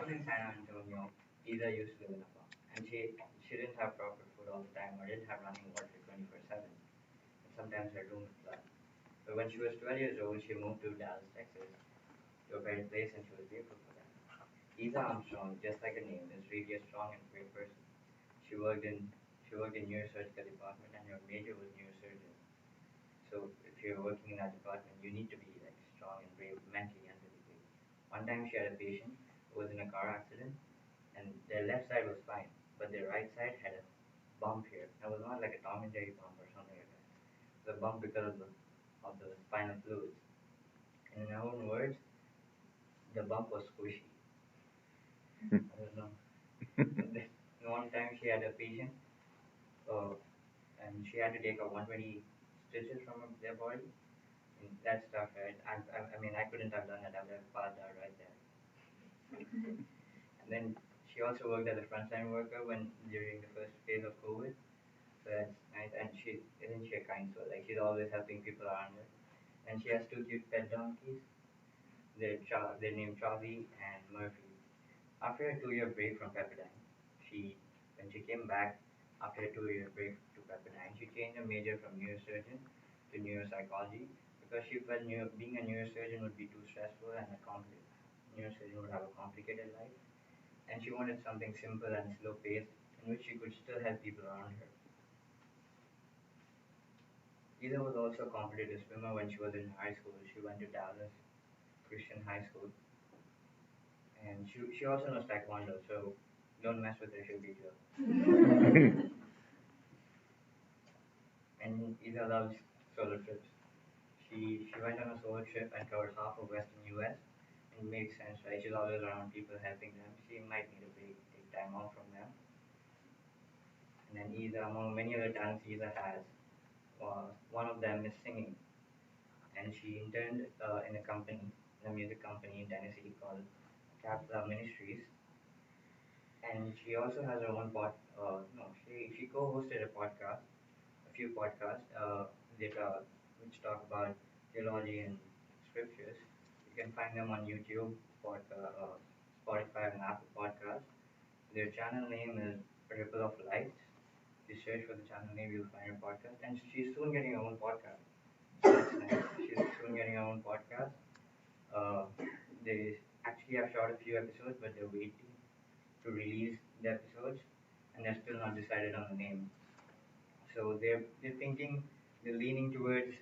was in San Antonio, Ida used to live in a farm, and she didn't have proper food all the time, or didn't have running water 24/7. And sometimes her room would flood. But when she was 12 years old, she moved to Dallas, Texas, to a better place, and she was grateful for that. Ida Armstrong, just like her name, is really a strong and brave person. She worked in she worked in neurosurgical department, and her major was neurosurgery. So if you're working in that department, you need to be like strong and brave mentally and physically. One time she had a patient who was in a car accident, and their left side was fine, but their right side had a bump here. It was not like a Tom and Jerry bump or something like that. It was a bump because of the spinal fluids. And in her own words, the bump was squishy. I don't know. And then one time she had a patient, uh, and she had to take out 120 stitches from their body. And that's tough, right? I mean, I couldn't have done that. I would have passed out right there. And then she also worked as a frontline worker when during the first phase of COVID. So that's nice. And she isn't she a kind soul? Like she's always helping people around her. And she has two cute pet donkeys. They're named Charlie and Murphy. After a 2 year break from Pepperdine, she when she came back after a 2 year break to Pepperdine, she changed her major from neurosurgeon to neuropsychology because she felt being a neurosurgeon would be too stressful and a neurosurgeon would have a complicated life, and she wanted something simple and slow paced in which she could still help people around her. Lisa was also a competitive swimmer when she was in high school. She went to Dallas Christian High School, and she also knows Taekwondo, so don't mess with her, she'll beat you up. And Ida loves solo trips. She went on a solo trip and covered half of Western US. And it makes sense, right? She's always around people helping them. She might need a break, take time off from them. And then Ida, among many other talents Ida has, one of them is singing. And she interned in a company, in a music company in Tennessee called Capella Ministries. And she also has her own no, she co-hosted a few podcasts which talk about theology and scriptures. You can find them on YouTube, Spotify, and Apple Podcasts. Their channel name is Ripple of Light. If you search for the channel name, you'll find her podcast, and she's soon getting her own podcast. So that's nice. She's soon getting her own podcast. Uh, they actually have shot a few episodes, but they're waiting to release the episodes, and they're still not decided on the name. So they're thinking they're leaning towards